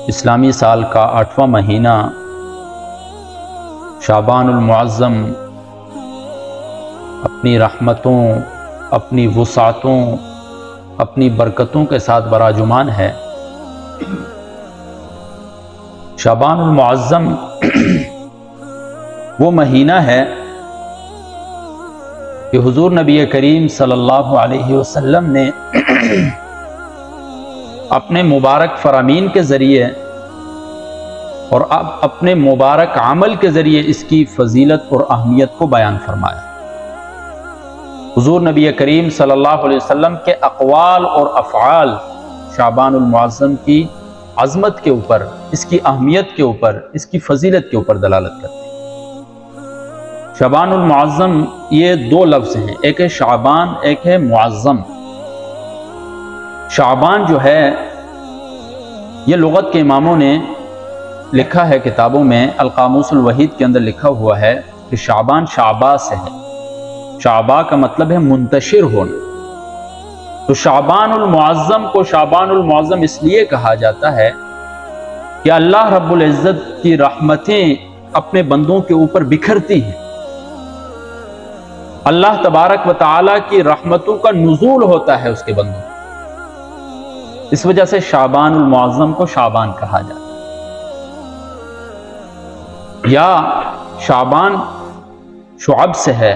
اسلامی سال کا 8واں مہینہ شعبان المعظم اپنی رحمتوں، اپنی وسعتوں، اپنی برکتوں کے ساتھ براجمان ہے۔ شعبان المعظم وہ مہینہ ہے کہ حضور نبی کریم صلی اللہ علیہ وسلم نے اپنے مبارک فرامین کے ذریعے اور اپنے مبارک عمل کے ذریعے اس کی فضیلت اور اہمیت کو بیان فرمایا۔ حضور نبی کریم صلی اللہ علیہ وسلم کے اقوال اور افعال شعبان المعظم کی عظمت کے اوپر، اس کی اہمیت کے اوپر، اس کی فضیلت کے اوپر دلالت کرتے ہیں۔ شعبان المعظم یہ دو لفظ ہیں، ایک ہے شعبان، ایک ہے معظم۔ شعبان جو ہے یہ لغت کے اماموں نے لکھا ہے کتابوں میں، القاموس الوحید کے اندر لکھا ہوا ہے کہ شعبان شعبہ سے ہے۔ شعبہ کا مطلب ہے منتشر ہونا۔ تو شعبان المعظم کو شعبان المعظم اس لیے کہا جاتا ہے کہ اللہ رب العزت کی رحمتیں اپنے بندوں کے اوپر بکھرتی ہیں، اللہ تبارک و تعالیٰ کی رحمتوں کا نزول ہوتا ہے اس کے بندوں، اس وجہ سے شعبان المعظم کو شعبان کہا جاتا ہے۔ یا شعبان شعب سے ہے،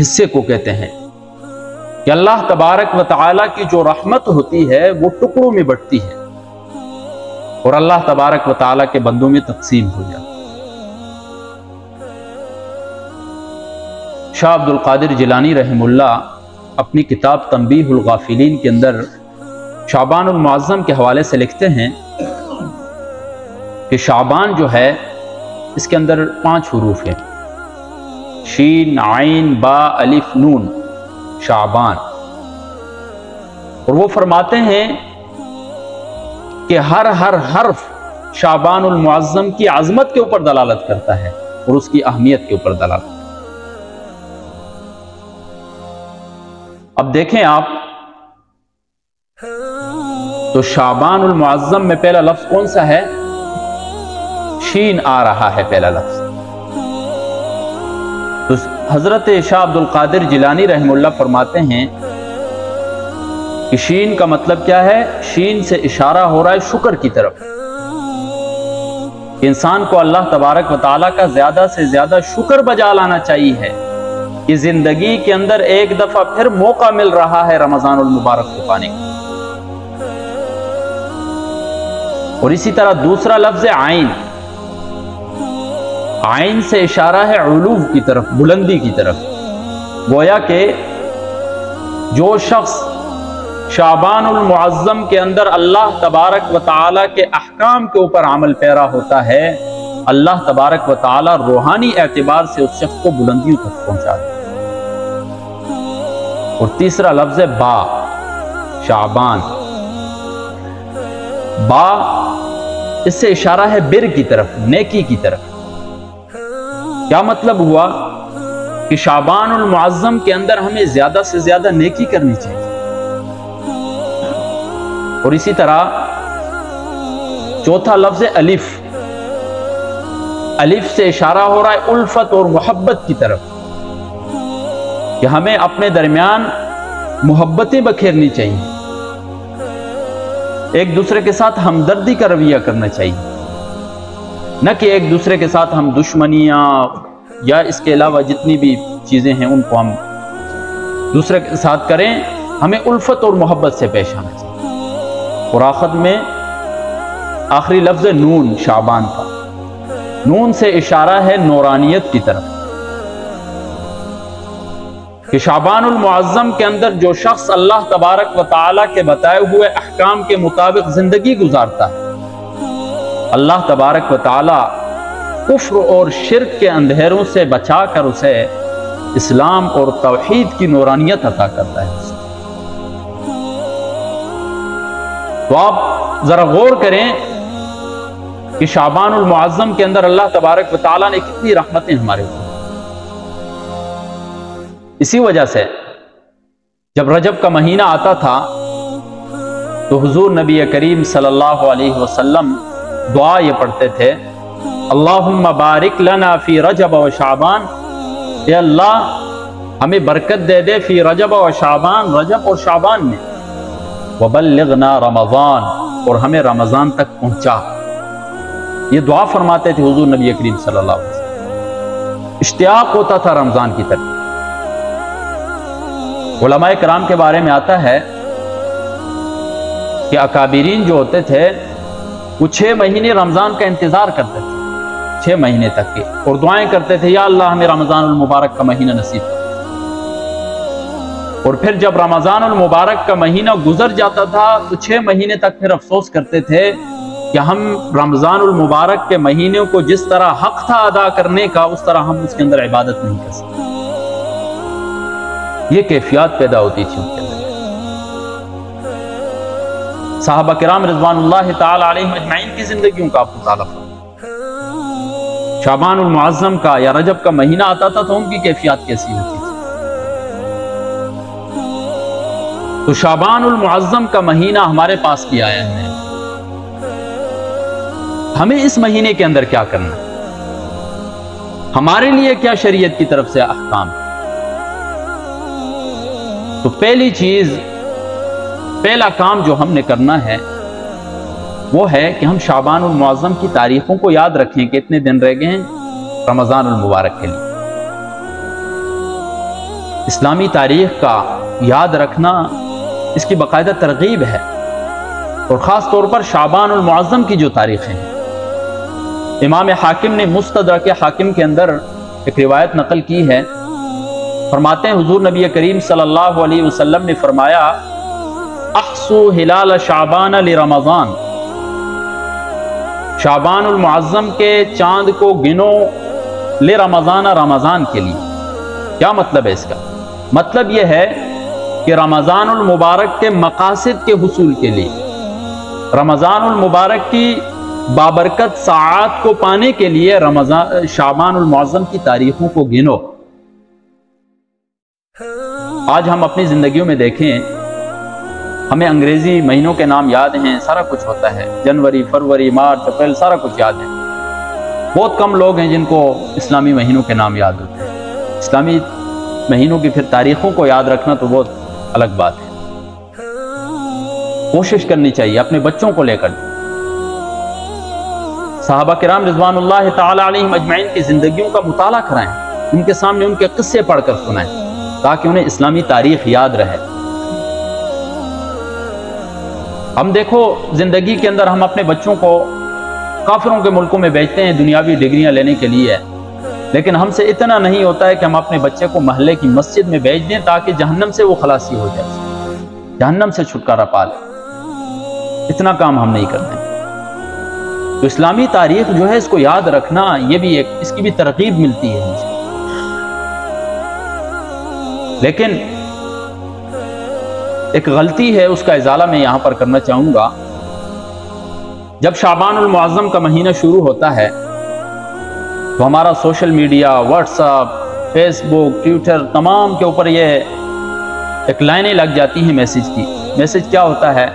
حصے کو کہتے ہیں کہ اللہ تبارک و تعالیٰ کی جو رحمت ہوتی ہے وہ ٹکڑوں میں بٹتی ہے اور اللہ تبارک و تعالیٰ کے بندوں میں تقسیم ہو جاتی ہے۔ شاہ عبد القادر جیلانی رحم اللہ اپنی کتاب تنبیہ الغافلین کے اندر شعبان المعظم کے حوالے سے لکھتے ہیں کہ شعبان جو ہے اس کے اندر 5 حروف ہیں، شین، عین، با، الف، نون، شعبان۔ اور وہ فرماتے ہیں کہ ہر حرف شعبان المعظم کی عظمت کے اوپر دلالت کرتا ہے اور اس کی اہمیت کے اوپر دلالت کرتا ہے۔ اب دیکھیں آپ تو شعبان المعظم میں پہلا لفظ کون سا ہے؟ شین آ رہا ہے پہلا لفظ۔ تو حضرت شاہ عبد القادر جیلانی رحم اللہ فرماتے ہیں کہ شین کا مطلب کیا ہے؟ شین سے اشارہ ہو رہا ہے شکر کی طرف، کہ انسان کو اللہ تبارک و تعالیٰ کا زیادہ سے زیادہ شکر بجا لانا چاہیے کہ زندگی کے اندر ایک دفعہ پھر موقع مل رہا ہے رمضان المبارک کو پانے کا۔ اور اسی طرح دوسرا لفظ عین، عین سے اشارہ ہے علو کی طرف، بلندی کی طرف۔ گویا کہ جو شخص شعبان المعظم کے اندر اللہ تبارک و تعالیٰ کے احکام کے اوپر عمل پیرا ہوتا ہے، اللہ تبارک و تعالیٰ روحانی اعتبار سے اس شخص کو بلندیوں تک پہنچا دے۔ اور تیسرا لفظ ہے با، شعبان۔ با اس سے اشارہ ہے بر کی طرف، نیکی کی طرف۔ کیا مطلب ہوا کہ شعبان المعظم کے اندر ہمیں زیادہ سے زیادہ نیکی کرنی چاہیے۔ اور اسی طرح چوتھا لفظ الف، الف سے اشارہ ہو رہا ہے الفت اور محبت کی طرف، کہ ہمیں اپنے درمیان محبتیں بکھیرنی چاہیے، ایک دوسرے کے ساتھ ہمدردی کا رویہ کرنا چاہیے، نہ کہ ایک دوسرے کے ساتھ ہم دشمنیاں یا اس کے علاوہ جتنی بھی چیزیں ہیں ان کو ہم دوسرے کے ساتھ کریں۔ ہمیں الفت اور محبت سے پیش آنا چاہیے۔ اور آخر میں آخری لفظ نون، شعبان کا، نون سے اشارہ ہے نورانیت کی طرف، کہ شعبان المعظم کے اندر جو شخص اللہ تبارک و تعالیٰ کے بتائے ہوئے احکام کے مطابق زندگی گزارتا ہے، اللہ تبارک و تعالیٰ کفر اور شرک کے اندھیروں سے بچا کر اسے اسلام اور توحید کی نورانیت عطا کرتا ہے۔ تو آپ ذرا غور کریں کہ شعبان المعظم کے اندر اللہ تبارک و تعالیٰ نے کتنی رحمتیں ہمارے اوپر۔ اسی وجہ سے جب رجب کا مہینہ آتا تھا تو تو حضور نبی کریم صلی اللہ علیہ وسلم دعا یہ پڑھتے تھے، اللہم بارک لنا فی رجب و شعبان، اے اللہ ہمیں برکت دے دے فی رجب و شعبان، رجب اور شعبان میں، وبلغنا رمضان، اور ہمیں رمضان تک پہنچا۔ یہ دعا فرماتے تھے حضور نبی کریم صلی اللہ علیہ وسلم۔ اشتیاق ہوتا تھا رمضان کی طرف۔ علماء کرام کے بارے میں آتا ہے کہ اکابرین جو ہوتے تھے وہ 6 مہینے رمضان کا انتظار کرتے تھے، 6 مہینے تک کے، اور دعائیں کرتے تھے یا اللہ ہمیں رمضان المبارک کا مہینہ نصیب کر۔ اور پھر جب رمضان المبارک کا مہینہ گزر جاتا تھا تو 6 مہینے تک پھر افسوس کرتے تھے کہ ہم رمضان المبارک کے مہینے کو جس طرح حق تھا ادا کرنے کا اس طرح ہم اس کے اندر عبادت نہیں کر سکتے۔ یہ کیفیات پیدا ہوتی تھی ان کے اندر۔ صحابہ کرام رضوان اللہ تعالی علیہم اجمعین کی زندگیوں کا آپ مطالعہ کریں۔ شعبان المعظم کا یا رجب کا مہینہ آتا تھا تو ان کی کیفیات کیسی ہوتی تھی۔ تو شعبان المعظم کا مہینہ ہمارے پاس بھی آیا ہے، ہمیں اس مہینے کے اندر کیا کرنا ہے، ہمارے لیے کیا شریعت کی طرف سے احکام۔ تو پہلی چیز، پہلا کام جو ہم نے کرنا ہے وہ ہے کہ ہم شعبان المعظم کی تاریخوں کو یاد رکھیں کہ اتنے دن رہ گئے ہیں رمضان المبارک کے لیے۔ اسلامی تاریخ کا یاد رکھنا اس کی باقاعدہ ترغیب ہے، اور خاص طور پر شعبان المعظم کی جو تاریخیں ہیں۔ امام حاکم نے مستدرک حاکم کے اندر ایک روایت نقل کی ہے، فرماتے ہیں حضور نبی کریم صلی اللہ علیہ وسلم نے فرمایا احصو ہلال شعبان لرمضان، شعبان المعظم کے چاند کو گنو لرمضان، رمضان کے لیے۔ کیا مطلب ہے اس کا؟ مطلب یہ ہے کہ رمضان المبارک کے مقاصد کے حصول کے لیے، رمضان المبارک کی بابرکت ساعات کو پانے کے لیے شعبان المعظم کی تاریخوں کو گنو۔ آج ہم اپنی زندگیوں میں دیکھیں، ہمیں انگریزی مہینوں کے نام یاد ہیں، سارا کچھ ہوتا ہے، جنوری، فروری، مارچ، اپریل، سارا کچھ یاد ہے۔ بہت کم لوگ ہیں جن کو اسلامی مہینوں کے نام یاد ہوتے ہیں۔ اسلامی مہینوں کی پھر تاریخوں کو یاد رکھنا تو بہت الگ بات ہے۔ کوشش کرنی چاہیے اپنے بچوں کو لے کر۔ صحابہ کرام رضوان اللہ تعالی علیہم اجمعین کی زندگیوں کا مطالعہ کرائیں، ان کے سامنے ان کے قصے پڑھ کر سنائیں تاکہ انہیں اسلامی تاریخ یاد رہے۔ ہم دیکھو زندگی کے اندر ہم اپنے بچوں کو کافروں کے ملکوں میں بھیجتے ہیں دنیاوی ڈگریاں لینے کے لیے، لیکن ہم سے اتنا نہیں ہوتا ہے کہ ہم اپنے بچے کو محلے کی مسجد میں بھیج دیں تاکہ جہنم سے وہ خلاصی ہو جائے، جہنم سے چھٹکارا پا لے۔ اتنا کام ہم نہیں کرتے۔ تو اسلامی تاریخ جو ہے اس کو یاد رکھنا، یہ بھی اس کی بھی ترغیب ملتی ہے مجھے۔ لیکن ایک غلطی ہے، اس کا ازالہ میں یہاں پر کرنا چاہوں گا۔ جب شعبان المعظم کا مہینہ شروع ہوتا ہے تو ہمارا social media, WhatsApp, Facebook, Twitter, تمام کے اوپر یہ ایک لائنیں لگ جاتی ہیں میسج کی۔ میسج کیا ہوتا ہے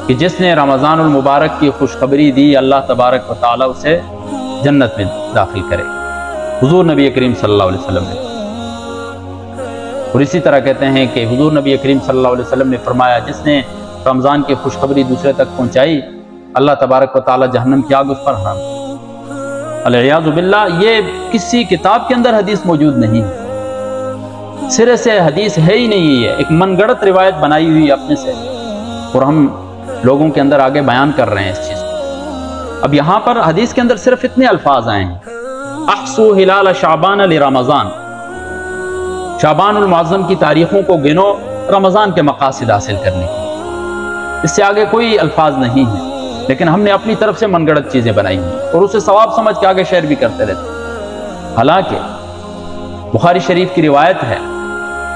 کہ جس نے رمضان المبارک کی خوشخبری دی اللہ تبارک و تعالیٰ اسے جنت میں داخل کرے، حضور نبی کریم صلی اللہ علیہ وسلم نے۔ اور اسی طرح کہتے ہیں کہ حضور نبی کریم صلی اللہ علیہ وسلم نے فرمایا جس نے رمضان کی خوشخبری دوسرے تک پہنچائی اللہ تبارک و تعالیٰ جہنم کی آگ اس پر حرام۔ العیاذ باللہ، یہ کسی کتاب کے اندر حدیث موجود نہیں ہے، سرے سے حدیث ہے ہی نہیں، ہے ایک من گڑت روایت بنائی ہوئی اپنے سے، اور ہم لوگوں کے اندر آگے بیان کر رہے ہیں اس چیز کو۔ اب یہاں پر حدیث کے اندر صرف اتنے الفاظ آئے ہیں، احصو ہلال شعبان لرمضان، شعبان المعظم کی تاریخوں کو گنو رمضان کے مقاصد حاصل کرنے کی، اس سے آگے کوئی الفاظ نہیں ہیں، لیکن ہم نے اپنی طرف سے من گڑت چیزیں بنائی ہیں اور اسے ثواب سمجھ کے آگے شیئر بھی کرتے رہتے ہیں۔ حالانکہ بخاری شریف کی روایت ہے،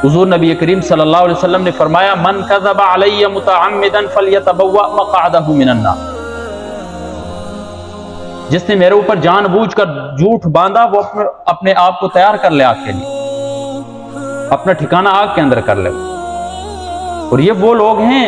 حضور نبی کریم صلی اللہ علیہ وسلم نے فرمایا من کذب علی متعمدا فلیتبوأ مقعدہ من النار، جس نے میرے اوپر جان بوجھ کر جھوٹ باندھا وہ اپنے آپ کو تیار کر لے آگ کے لیے، اپنا ٹھکانہ آگ کے اندر کر لے۔ اور یہ وہ لوگ ہیں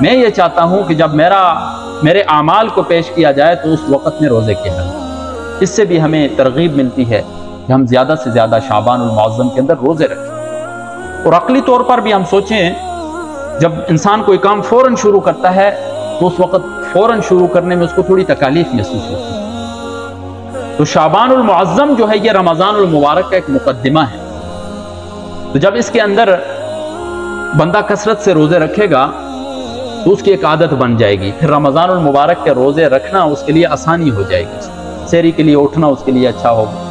میں یہ چاہتا ہوں کہ جب میرے اعمال کو پیش کیا جائے تو اس وقت میں روزے کے رہیں۔ اس سے بھی ہمیں ترغیب ملتی ہے کہ ہم زیادہ سے زیادہ شعبان المعظم کے اندر روزے رکھیں۔ اور عقلی طور پر بھی ہم سوچیں، جب انسان کوئی کام فوراً شروع کرتا ہے تو اس وقت فوراً شروع کرنے میں اس کو تھوڑی تکالیف محسوس ہوتی ہے۔ تو شعبان المعظم جو ہے یہ رمضان المبارک کا ایک مقدمہ ہے۔ تو جب اس کے اندر بندہ کثرت سے روزے رکھے گا تو اس کی ایک عادت بن جائے گی، پھر رمضان المبارک کے روزے رکھنا اس کے لیے آسانی ہو جائے گی، سحری کے لیے اٹھنا اس کے لیے اچھا ہوگا،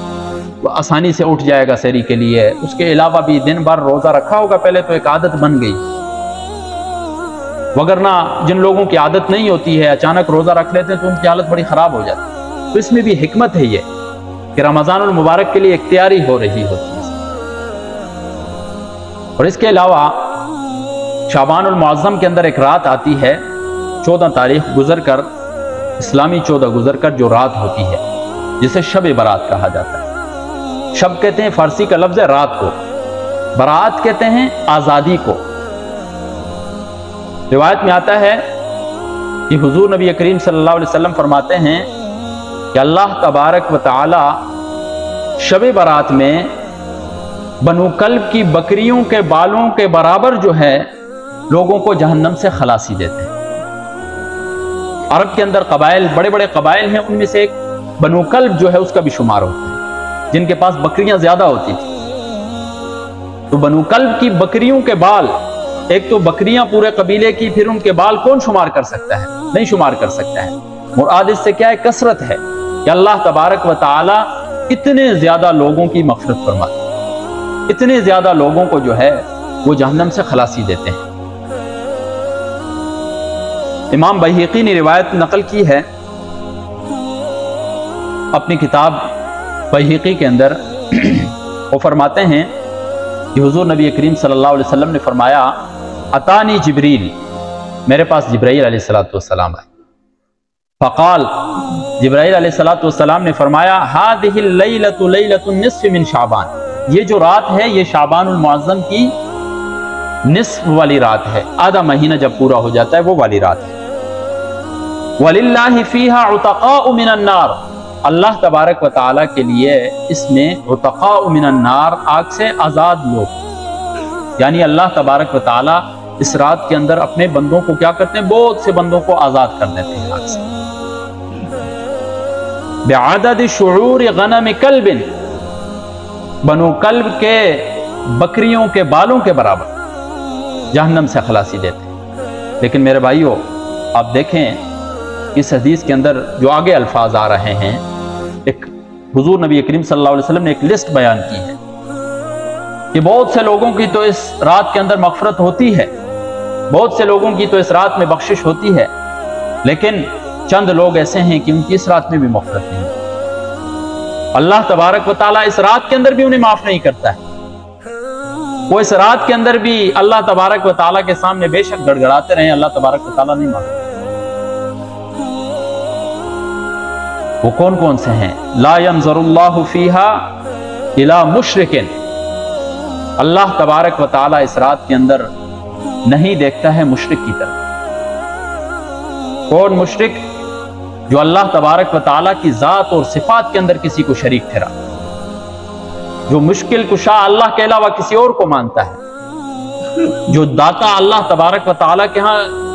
وہ آسانی سے اٹھ جائے گا سحری کے لیے۔ اس کے علاوہ بھی دن بھر روزہ رکھا ہوگا پہلے تو ایک عادت بن گئی، وگرنہ جن لوگوں کی عادت نہیں ہوتی ہے اچانک روزہ رکھ لیتے ہیں تو ان کی حالت بڑی خراب ہو جاتی ہے۔ تو اس میں بھی حکمت ہے یہ کہ رمضان المبارک کے لیے اختیاری ہو رہی ہوتی ہے۔ اور اس کے علاوہ شعبان المعظم کے اندر ایک رات آتی ہے 14 تاریخ گزر کر، اسلامی 14 گزر کر جو رات ہوتی ہے جسے شب برات کہا جاتا ہے۔ شب کہتے ہیں فارسی کا لفظ ہے رات کو، برات کہتے ہیں آزادی کو۔ روایت میں آتا ہے کہ حضور نبی کریم صلی اللہ علیہ وسلم فرماتے ہیں کہ اللہ تبارک و تعالی شب برات میں بنو کلب کی بکریوں کے بالوں کے برابر جو ہے لوگوں کو جہنم سے خلاصی دیتے ہیں۔ عرب کے اندر قبائل، بڑے بڑے قبائل ہیں، ان میں سے ایک بنو کلب جو ہے اس کا بھی شمار ہوتا ہے، جن کے پاس بکریاں زیادہ ہوتی تھی۔ تو بنو کلب کی بکریوں کے بال، ایک تو بکریاں پورے قبیلے کی، پھر ان کے بال کون شمار کر سکتا ہے؟ نہیں شمار کر سکتا ہے۔ مراد اس سے کیا ہے؟ کثرت ہے کہ اللہ تبارک و تعالی اتنے زیادہ لوگوں کی مغفرت فرماتے ہیں، اتنے زیادہ لوگوں کو جو ہے وہ جہنم سے خلاصی دیتے ہیں۔ امام بہیقی نے روایت نقل کی ہے اپنی کتاب بہیقی کے اندر، وہ فرماتے ہیں کہ حضور نبی کریم صلی اللہ علیہ وسلم نے فرمایا اتانی جبریل، میرے پاس جبرائیل علیہ السلام آئے، فقال، جبرائیل علیہ السلام نے فرمایا هذه الليلة ليلة النصف من شعبان، یہ جو رات ہے یہ شعبان المعظم کی نصف والی رات ہے، آدھا مہینہ جب پورا ہو جاتا ہے وہ والی رات ہے۔ وَلِلَّهِ فِيهَا عُتَقَاءُ مِنَ النَّارِ، اللہ تبارک و تعالیٰ کے لیے اس میں عتقاء من النار، آگ سے آزاد لوگ، یعنی اللہ تبارک و تعالیٰ اس رات کے اندر اپنے بندوں کو کیا کرتے ہیں؟ بہت سے بندوں کو آزاد کر دیتے ہیں آگ سے۔ بِعَدَدِ شُعُورِ غَنَمِ كَلْبٍ، بنو کلب کے بکریوں کے بالوں کے برابر جہنم سے خلاصی دیتے ہیں۔ لیکن میرے بھائیو آپ دیکھیں اس حدیث کے اندر جو آگے الفاظ آ رہے ہیں، ایک حضور نبی کریم صلی اللہ علیہ وسلم نے ایک لسٹ بیان کی ہے کہ بہت سے لوگوں کی تو اس رات کے اندر مغفرت ہوتی ہے، بہت سے لوگوں کی تو اس رات میں بخشش ہوتی ہے، لیکن چند لوگ ایسے ہیں کہ ان کی اس رات میں بھی مغفرت نہیں ہے۔ اللہ تبارک و تعالیٰ اس رات کے اندر بھی انہیں معاف نہیں کرتا ہے، وہ اس رات کے اندر بھی اللہ تبارک و تعالیٰ کے سامنے بے شک گڑ گڑاتے رہے، اللہ تبارک و تعالیٰ نہیں معاف۔ وہ کون کون سے ہیں؟ لا ينظر اللہ فیہا الی مشرک، اللہ تبارک و تعالیٰ اس رات کے اندر نہیں دیکھتا ہے مشرک کی طرف۔ کون مشرک؟ جو اللہ تبارک و تعالیٰ کی ذات اور صفات کے اندر کسی کو شریک ٹھہرا، جو مشکل کشا اللہ کے علاوہ کسی اور کو مانتا ہے، جو داتا اللہ تبارک و تعالیٰ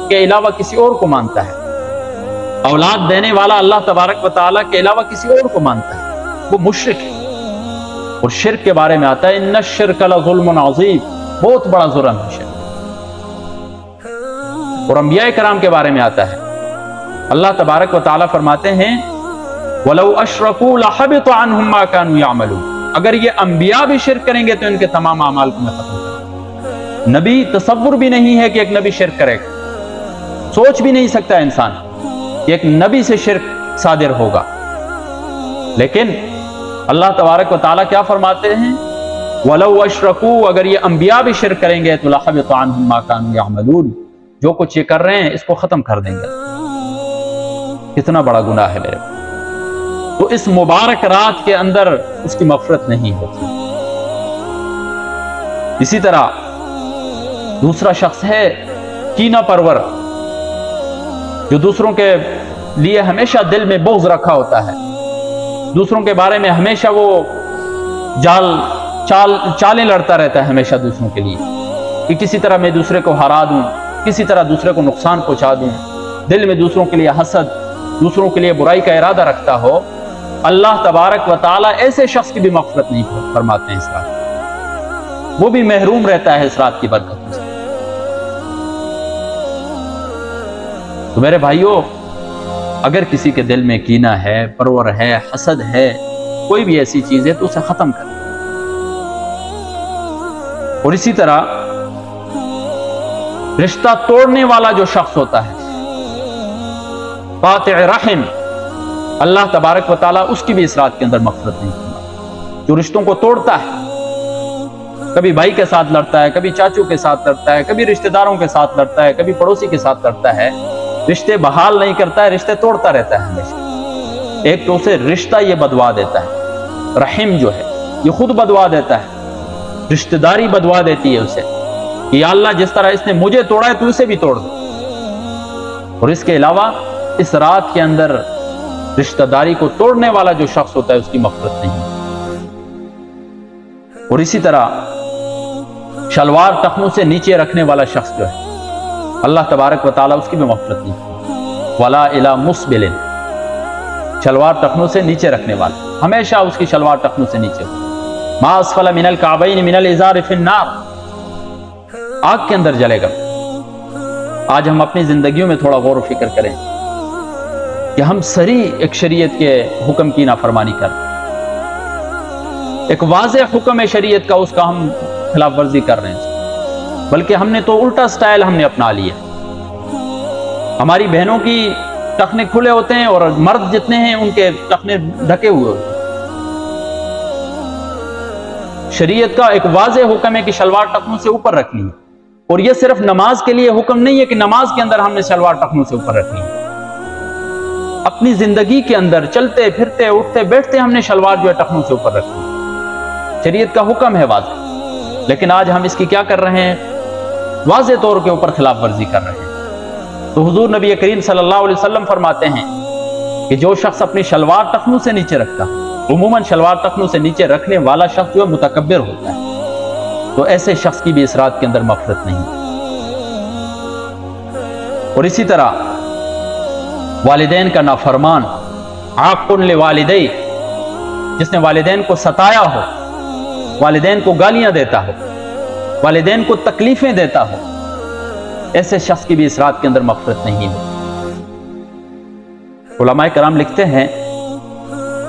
کے علاوہ کسی اور کو مانتا ہے، اولاد دینے والا اللہ تبارک و تعالیٰ کے علاوہ کسی اور کو مانتا ہے، وہ مشرک ہے۔ اور شرک کے بارے میں آتا ہے ان الشرک لظلم عظیم، بہت بڑا ظلم ہے شرک۔ اور انبیاء کرام کے بارے میں آتا ہے، اللہ تبارک و تعالیٰ فرماتے ہیں وَلَوْ أَشْرَكُوا لَحَبِطَ عَنْهُمْ مَا كَانُوا يَعْمَلُونَ، اگر یہ انبیاء بھی شرک کریں گے تو ان کے تمام اعمال کو میں ختم کروں گا۔ نبی تصور بھی نہیں ہے کہ ایک نبی شرک کرے گا، سوچ بھی نہیں سکتا انسان کہ ایک نبی سے شرک صادر ہوگا، لیکن اللہ تبارک و تعالیٰ کیا فرماتے ہیں وَلَوْ أَشْرَكُوا، اگر یہ انبیاء بھی شرک کریں گے تو لَحَبِطَ عَنْهُمْ مَا كَانُوا يَعْمَلُونَ، جو کچھ یہ کر رہے ہیں اس کو ختم کر دیں گے۔ کتنا بڑا گناہ ہے میرے۔ تو اس مبارک رات کے اندر اس کی مغفرت نہیں ہوتی۔ اسی طرح دوسرا شخص ہے کینہ پرور، جو دوسروں کے لیے ہمیشہ دل میں بغض رکھا ہوتا ہے، دوسروں کے بارے میں ہمیشہ وہ چالیں لڑتا رہتا ہے ہمیشہ دوسروں کے لیے، کہ کسی طرح میں دوسرے کو ہرا دوں، کسی طرح دوسرے کو نقصان پہنچا دوں، دل میں دوسروں کے لیے حسد، دوسروں کے لیے برائی کا ارادہ رکھتا ہو، اللہ تبارک و تعالیٰ ایسے شخص کی بھی مغفرت نہیں فرماتے ہیں اس رات، وہ بھی محروم رہتا ہے اس رات کی برکت سے۔ تو میرے بھائیوں، اگر کسی کے دل میں کینہ ہے، پرور ہے، حسد ہے، کوئی بھی ایسی چیز ہے تو اسے ختم کر۔ اور اسی طرح رشتہ توڑنے والا جو شخص ہوتا ہے، قاطع رحم، اللہ تبارک و تعالیٰ اس کی بھی اس رات کے اندر مغفرت نہیں کرتا۔ جو رشتوں کو توڑتا ہے، کبھی بھائی کے ساتھ لڑتا ہے، کبھی چاچو کے ساتھ لڑتا ہے، کبھی رشتہ داروں کے ساتھ لڑتا ہے، کبھی پڑوسی کے ساتھ لڑتا ہے، رشتے بحال نہیں کرتا ہے، رشتے توڑتا رہتا ہے ہمیشہ۔ ایک تو اسے رشتہ یہ بدوا دیتا ہے، رحم جو ہے یہ خود بدوا دیتا ہے، رشتہ داری بدوا دیتی ہے اسے کہ یا اللہ جس طرح اس نے مجھے توڑا ہے تو اسے بھی توڑ دو۔ اور اس کے علاوہ اس رات کے اندر رشتہ داری کو توڑنے والا جو شخص ہوتا ہے اس کی مغفرت نہیں۔ اور اسی طرح شلوار ٹخنوں سے نیچے رکھنے والا شخص جو ہے، اللہ تبارک و تعالیٰ اس کی بھی مغفرت نہیں۔ ولا الی مسبل، شلوار ٹخنوں سے نیچے رکھنے والا، ہمیشہ اس کی شلوار ٹخنوں سے نیچے ہو۔ ما اسفل من الکعبین من الازار فی النار، آگ کے اندر جلے گا۔ آج ہم اپنی زندگیوں میں تھوڑا غور و فکر کریں کہ ہم صریح ایک شریعت کے حکم کی نافرمانی کر، ایک واضح حکم ہے شریعت کا، اس کا ہم خلاف ورزی کر رہے ہیں، بلکہ ہم نے تو الٹا سٹائل ہم نے اپنا لیا۔ ہماری بہنوں کی ٹخنے کھلے ہوتے ہیں اور مرد جتنے ہیں ان کے ٹخنے ڈھکے ہوئے ہوتے ہیں۔ شریعت کا ایک واضح حکم ہے کہ شلوار ٹخنوں سے اوپر رکھنی ہے، اور یہ صرف نماز کے لیے حکم نہیں ہے کہ نماز کے اندر ہم نے شلوار ٹخنوں سے اوپر رکھنی ہے، اپنی زندگی کے اندر چلتے پھرتے اٹھتے بیٹھتے ہم نے شلوار جو ہے ٹخنوں سے اوپر رکھنی ہے۔ شریعت کا حکم ہے واضح، لیکن آج ہم اس کی کیا کر رہے ہیں؟ واضح طور کے اوپر خلاف ورزی کر رہے ہیں۔ تو حضور نبی کریم صلی اللہ علیہ وسلم فرماتے ہیں کہ جو شخص اپنی شلوار ٹخنوں سے نیچے رکھتا، عموماً شلوار ٹخنوں سے نیچے رکھنے والا شخص جو متکبر ہوتا ہے، تو ایسے شخص کی بھی اس رات کے اندر مغفرت نہیں۔ اور اسی طرح والدین کا نافرمان، عاق لوالدی، جس نے والدین کو ستایا ہو، والدین کو گالیاں دیتا ہو، والدین کو تکلیفیں دیتا ہو، ایسے شخص کی بھی اس رات کے اندر مغفرت نہیں ہے۔ علماء کرام لکھتے ہیں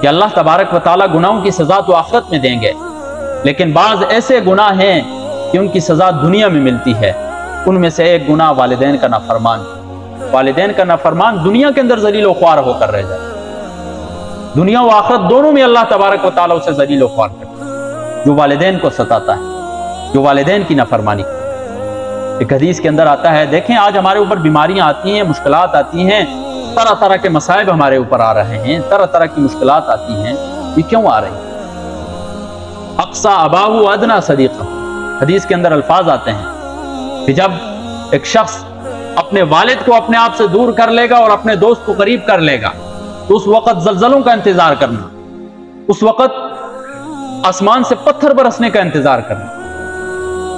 کہ اللہ تبارک و تعالیٰ گناہوں کی سزا تو آخرت میں دیں گے، لیکن بعض ایسے گناہ ہیں کہ ان کی سزا دنیا میں ملتی ہے۔ ان میں سے ایک گناہ والدین کا نافرمان، والدین کا نافرمان دنیا کے اندر ذلیل و خوار ہو کر رہ جائے، دنیا و آخرت دونوں میں اللہ تبارک و تعالیٰ اسے ذلیل و خوار کرتا ہے، جو والدین کو ستاتا ہے، جو والدین کی نافرمانی کرتا ہے۔ ایک حدیث کے اندر آتا ہے، دیکھیں آج ہمارے اوپر بیماریاں آتی ہیں، مشکلات آتی ہیں، طرح طرح کے مصائب ہمارے اوپر آ رہے ہیں، طرح طرح کی مشکلات آتی ہیں، یہ کیوں آ رہی ہیں؟ اقصی اباہ ادنا صدیقہ، حدیث کے اندر الفاظ آتے ہیں کہ جب ایک شخص اپنے والد کو اپنے آپ سے دور کر لے گا اور اپنے دوست کو قریب کر لے گا تو اس وقت زلزلوں کا انتظار کرنا، اس وقت آسمان سے پتھر برسنے کا انتظار کرنا،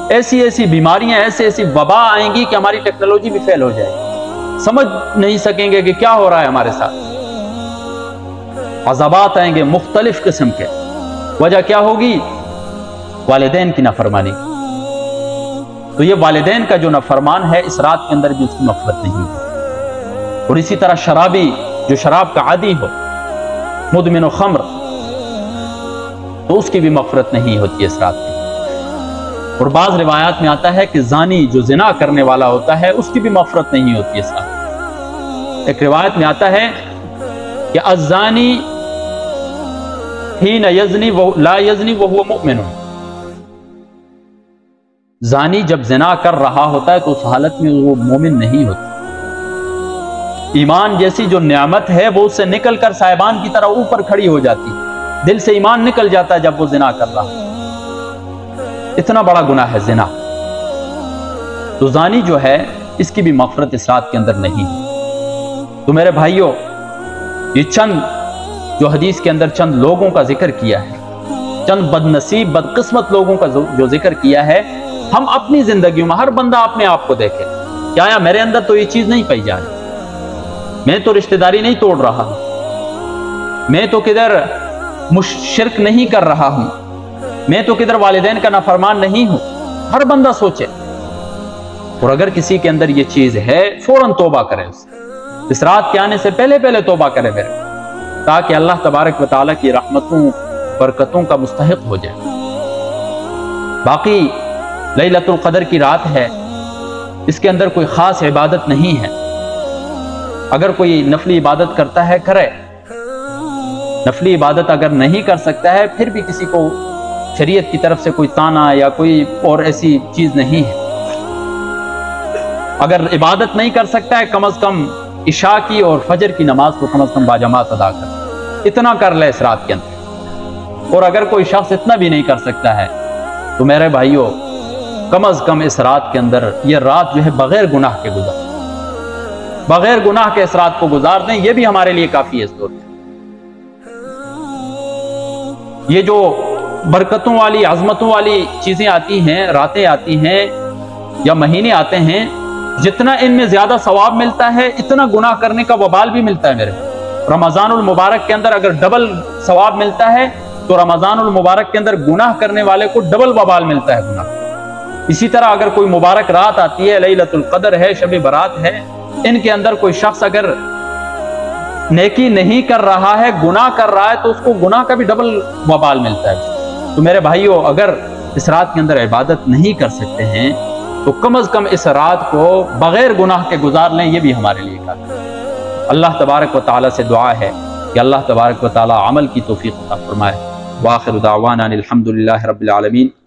ایسی ایسی بیماریاں، ایسی ایسی وبا آئیں گی کہ ہماری ٹیکنالوجی بھی فیل ہو جائے گی، سمجھ نہیں سکیں گے کہ کیا ہو رہا ہے ہمارے ساتھ۔ عذابات آئیں گے مختلف قسم کے، وجہ کیا ہوگی؟ والدین کی نافرمانی۔ تو یہ والدین کا جو نافرمان ہے اس رات کے اندر بھی اس کی مغفرت نہیں ہے۔ اور اسی طرح شرابی، جو شراب کا عادی ہو، مدمن خمر، تو اس کی بھی مغفرت نہیں ہوتی اس رات میں۔ اور بعض روایات میں آتا ہے کہ زانی، جو زنا کرنے والا ہوتا ہے، اس کی بھی مغفرت نہیں ہوتی اس رات۔ ایک روایت میں آتا ہے کہ الزانی حین یزنی لا یزنی وہو مؤمن، زانی جب زنا کر رہا ہوتا ہے تو اس حالت میں وہ مومن نہیں ہوتا۔ ایمان جیسی جو نعمت ہے وہ اس سے نکل کر صاحبان کی طرح اوپر کھڑی ہو جاتی، دل سے ایمان نکل جاتا ہے جب وہ زنا کر رہا۔ اتنا بڑا گناہ ہے زنا۔ تو زانی جو ہے اس کی بھی مغفرت اس رات کے اندر نہیں ہے۔ تو میرے بھائیوں، یہ چند جو حدیث کے اندر چند لوگوں کا ذکر کیا ہے، چند بدنصیب بدقسمت لوگوں کا جو ذکر کیا ہے، ہم اپنی زندگیوں میں ہر بندہ اپنے آپ کو دیکھے کہ آیا میرے اندر تو یہ چیز نہیں پائی جا رہی، میں تو رشتہ داری نہیں توڑ رہا ہوں، میں تو کدھر شرک نہیں کر رہا ہوں، میں تو کدھر والدین کا نافرمان نہیں ہوں۔ ہر بندہ سوچے، اور اگر کسی کے اندر یہ چیز ہے فوراً توبہ کرے، اس رات کے آنے سے پہلے توبہ کرے میرے، تاکہ اللہ تبارک و تعالیٰ کی رحمتوں برکتوں کا مستحق ہو جائے۔ باقی لیلۃ القدر کی رات ہے، اس کے اندر کوئی خاص عبادت نہیں ہے، اگر کوئی نفلی عبادت کرتا ہے کرے، نفلی عبادت اگر نہیں کر سکتا ہے پھر بھی کسی کو شریعت کی طرف سے کوئی طعنہ یا کوئی اور ایسی چیز نہیں ہے۔ اگر عبادت نہیں کر سکتا ہے کم از کم عشاء کی اور فجر کی نماز کو کم از کم باجماعت ادا کر، اتنا کر لے اس رات کے اندر۔ اور اگر کوئی شخص اتنا بھی نہیں کر سکتا ہے تو میرے بھائیوں، کم از کم اس رات کے اندر یہ رات جو ہے بغیر گناہ کے بغیر گناہ کے اس رات کو گزار دیں، یہ بھی ہمارے لیے کافی ہے اس دور میں۔ یہ جو برکتوں والی عظمتوں والی چیزیں آتی ہیں، راتیں آتی ہیں یا مہینے آتے ہیں، جتنا ان میں زیادہ ثواب ملتا ہے اتنا گناہ کرنے کا وبال بھی ملتا ہے میرے۔ رمضان المبارک کے اندر اگر ڈبل ثواب ملتا ہے تو رمضان المبارک کے اندر گناہ کرنے والے کو ڈبل وبال ملتا ہے گناہ۔ اسی طرح اگر کوئی مبارک رات آتی ہے، لیلۃ القدر ہے، شب برات ہے، ان کے اندر کوئی شخص اگر نیکی نہیں کر رہا ہے، گناہ کر رہا ہے، تو اس کو گناہ کا بھی ڈبل وبال ملتا ہے۔ تو میرے بھائیوں، اگر اس رات کے اندر عبادت نہیں کر سکتے ہیں تو کم از کم اس رات کو بغیر گناہ کے گزار لیں، یہ بھی ہمارے لیے کافی ہے۔ اللہ تبارک و تعالیٰ سے دعا ہے کہ اللہ تبارک و تعالیٰ عمل کی توفیق عطا فرمائے۔ وآخر دعوانا الحمدللہ رب العالمین۔